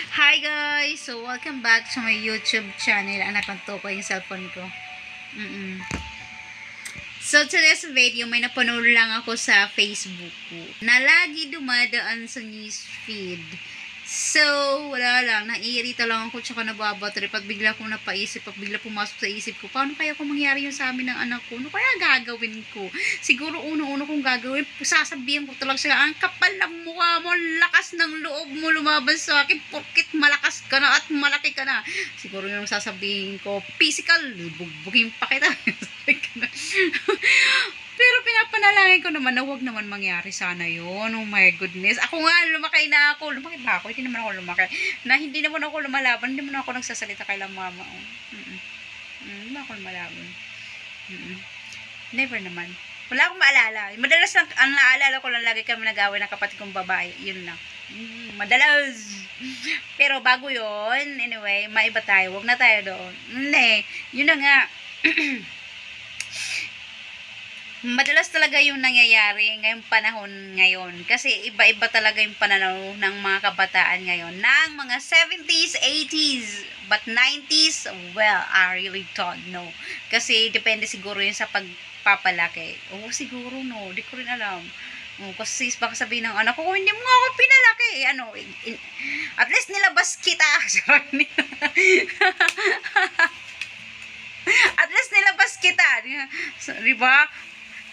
Hi guys! So, welcome back to my YouTube channel. Anak, to ko yung cellphone ko. So, today's video, may napanood lang ako sa Facebook ko na lagi dumadaan sa news feed. So, wala lang. Naiirita lang ako tsaka nababatrip at bigla kong napaisip at bigla pumasok sa isip ko, paano kaya kung mangyari yun sa amin ng anak ko? Ano kaya gagawin ko? Siguro uno-uno kong gagawin, sasabihin ko talaga sila, ang kapal ng mukha mo, lakas ng loob mo lumaban sa akin, porkit malakas ka na at malaki ka na. Siguro yung sasabihin ko, physical, bugbugin pa kita. Pero pinapanalangin ko naman na huwag naman mangyari sana yun. Oh my goodness. Ako nga, lumaki na ako. Lumaki ba ako? Hindi naman ako lumaki. Na hindi naman ako lumalaban. Hindi naman ako nagsasalita kay lang mama. Oh. Hindi naman ako lumalaban. Never naman. Wala akong maalala. Madalas lang, ang naalala ko lang lagi kami nag-away ng kapatid kong babae. Yun lang. Madalas. Pero bago yun, anyway, maiba tayo. Huwag na tayo doon. Hindi. Yun na nga. Madalas talaga yung nangyayari ngayong panahon ngayon. Kasi iba-iba talaga yung pananaw ng mga kabataan ngayon. Ng mga 70s, 80s, but 90s, well, I really don't know. Kasi depende siguro yun sa pagpapalaki. Oo, siguro no. Di ko rin alam. Kasi baka sabihin ng anak ko, hindi mo nga ako pinalaki. At least nilabas kita. At least nilabas kita. Diba?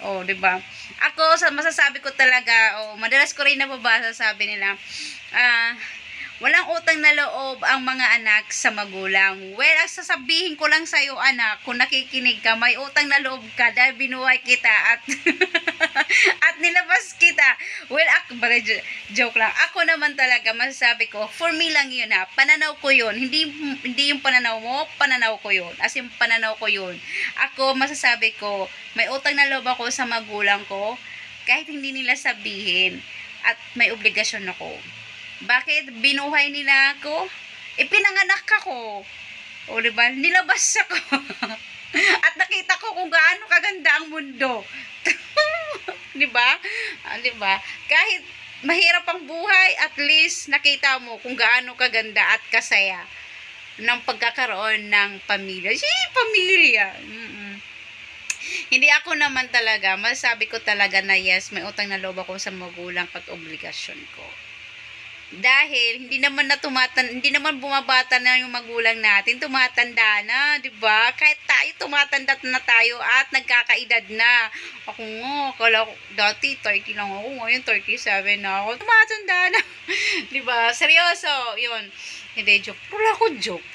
Oh, 'di ba? Ako sa masasabi ko talaga, madalas ko rin nababasa, sabi nila, walang utang na loob ang mga anak sa magulang. Well, sasabihin ko lang sa iyo, anak, kung nakikinig ka, may utang na loob ka dahil binuhay kita at at nilabas kita. Well, joke lang. Ako naman talaga, masasabi ko, for me lang yun ha. Pananaw ko yun. Hindi yung pananaw mo, pananaw ko yun. As yung pananaw ko yun. Ako, masasabi ko, may utang na loob ako sa magulang ko, kahit hindi nila sabihin, at may obligasyon ako. Bakit? Binuhay nila ako? Pinanganak ako. O, diba? Nilabas ako. At nakita ko kung gaano kaganda ang mundo. Diba? Diba? Kahit mahirap ang buhay, at least nakita mo kung gaano kaganda at kasaya ng pagkakaroon ng pamilya. Pamilya. Hindi ako naman talaga, masasabi ko talaga na yes, may utang na loob ako sa magulang at obligasyon ko. Dahil hindi naman bumabata na yung magulang natin, tumatanda na, 'di ba? Kahit tayo tumatanda na tayo at nagkakaedad na. Ako nga, akala ko dati 30 lang ako, ngayon 37 na ako. Tumatanda na. 'Di ba? Seryoso, 'yun. Hindi joke. Wala ko joke.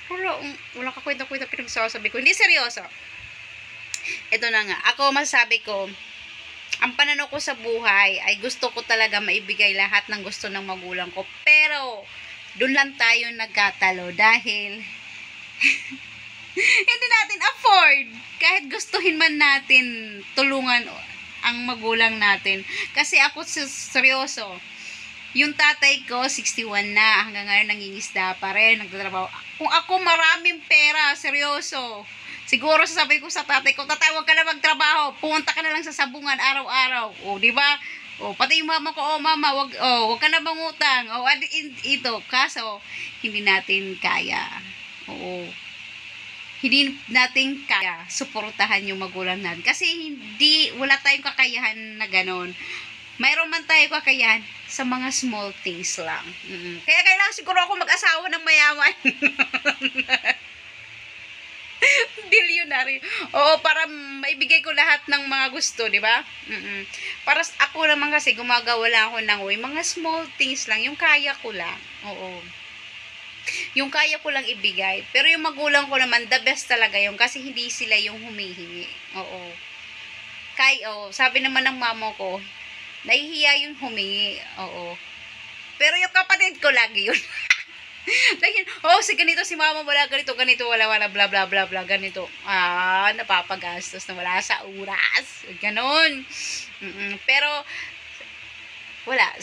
Wala ka kwenta-kwenta pinagsasabi ko. Hindi seryoso. Ito na nga. Ako masasabi ko, ang pananaw ko sa buhay ay gusto ko talaga maibigay lahat ng gusto ng magulang ko. Pero, doon lang tayo nagkatalo dahil hindi natin afford. Kahit gustuhin man natin tulungan ang magulang natin. Kasi ako seryoso. Yung tatay ko, 61 na. Hanggang ngayon nangingisda pa rin. Nagtatrabaho. Kung ako maraming pera, seryoso. Siguro sasabihin ko sa tatay ko, tatay, huwag ka na magtrabaho. Pumunta ka na lang sa sabungan araw-araw. O, di ba? O, pati yung mama ko, mama, wag ka na mangutang. O, ito. Kaso, hindi natin kaya. Oo. Hindi natin kaya suportahan yung magulang natin. Kasi wala tayong kakayahan na ganon. Mayroon man tayo kakayahan sa mga small things lang. Kaya kailangan siguro ako mag-asawa ng mayaman. Billionaire. Oo, para maibigay ko lahat ng mga gusto, di ba? Para ako naman kasi gumagawa lang ako ng mga small things lang, yung kaya ko lang. Oo. Yung kaya ko lang ibigay. Pero yung magulang ko naman, the best talaga yung kasi hindi sila yung humihingi. Oo. Sabi naman ng mama ko, nahihiya yung humingi. Oo. Pero yung kapatid ko lagi yun. Like, si ganito si mama, wala ganito, wala, bla, bla, bla, bla, ganito. Napapagastos na wala sa oras. Ganon. Pero, wala.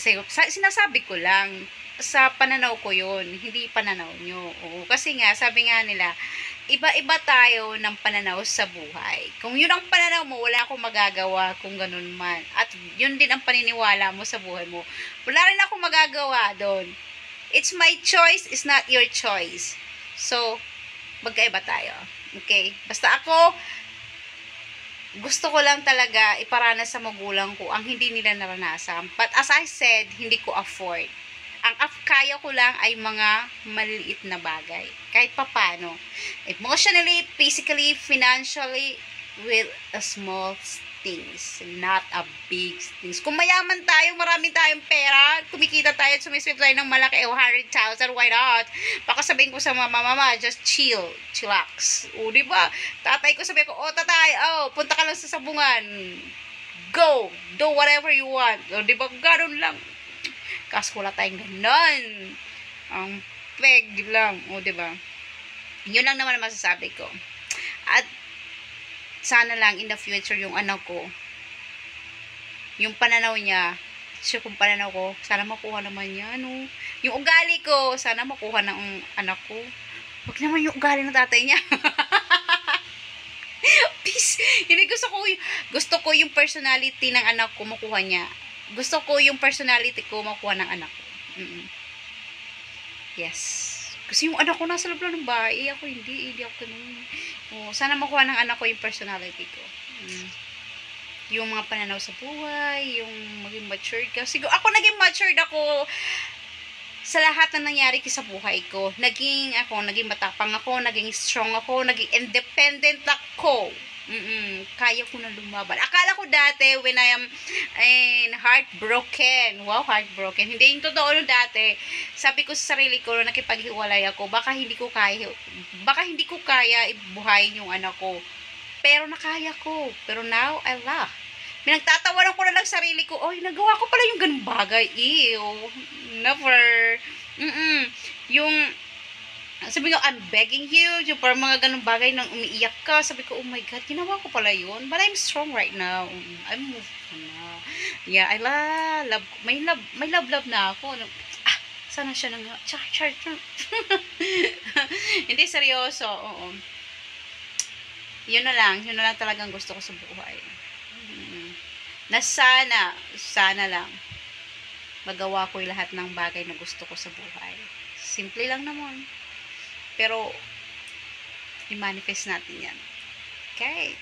Sinasabi ko lang, sa pananaw ko yun, hindi pananaw nyo. Oo, kasi nga, sabi nga nila, iba-iba tayo ng pananaw sa buhay. Kung yun ang pananaw mo, wala akong magagawa kung ganun man. At yun din ang paniniwala mo sa buhay mo. Wala rin akong magagawa doon. It's my choice, it's not your choice. So, magkaiba tayo. Okay? Basta ako, gusto ko lang talaga iparanas sa magulang ko ang hindi nila naranasan. But as I said, hindi ko afford. Ang kaya ko lang ay mga maliliit na bagay. Kahit papano. Emotionally, physically, financially, with a small things. Not a big things. Kung mayaman tayo, marami tayong pera, kumikita tayo at sumiswip tayo ng malaki, 100,000, why not? Baka sabihin ko sa mama, just chill, chillax. O, diba? Tatay ko sabihin ko, tatay, punta ka lang sa sabungan. Go! Do whatever you want. O, diba? Ganun lang. Kaso wala tayong ganon. Ang peg lang. O, diba? Yun lang naman masasabi ko. At sana lang in the future yung anak ko, yung pananaw niya, siya kung pananaw ko, sana makuha naman niya, no? Yung ugali ko, sana makuha ng anak ko. Huwag naman yung ugali ng tatay niya. Peace. Hindi gusto ko yung personality ng anak ko makuha niya. Gusto ko yung personality ko makuha ng anak ko. Yes. Kasi yung anak ko nasa loob lang ng bahay, ako hindi ako ganun. Sana makuha ng anak ko yung personality ko. Yung mga pananaw sa buhay, yung maging matured ka. Siguro, ako naging matured ako sa lahat na nangyari sa buhay ko. Naging matapang ako, naging strong ako, naging independent ako. Kaya ko na lumaban. Akala ko dati, when I am heartbroken. Wow, heartbroken. Hindi yung totoo no dati. Sabi ko sa sarili ko, nakipaghiwalay ako, baka hindi ko kaya ibuhayin yung anak ko. Pero nakaya ko. Pero now, I laugh. Pinagtatawanan ko na lang sarili ko, nagawa ko pala yung ganung bagay. Ew. Never. Yung sabi ko, I'm begging you, yung parang mga ganung bagay nang umiiyak ka. Sabi ko, oh my God, ginawa ko pala yun. But I'm strong right now. I'm moved na. Yeah, I love. May love na ako. Sana siya nga. Char. Hindi, seryoso. Oo. Yun na lang talagang gusto ko sa buhay. Na sana lang, magawa ko yung lahat ng bagay na gusto ko sa buhay. Simple lang naman. Pero, i-manifest natin yan. Okay?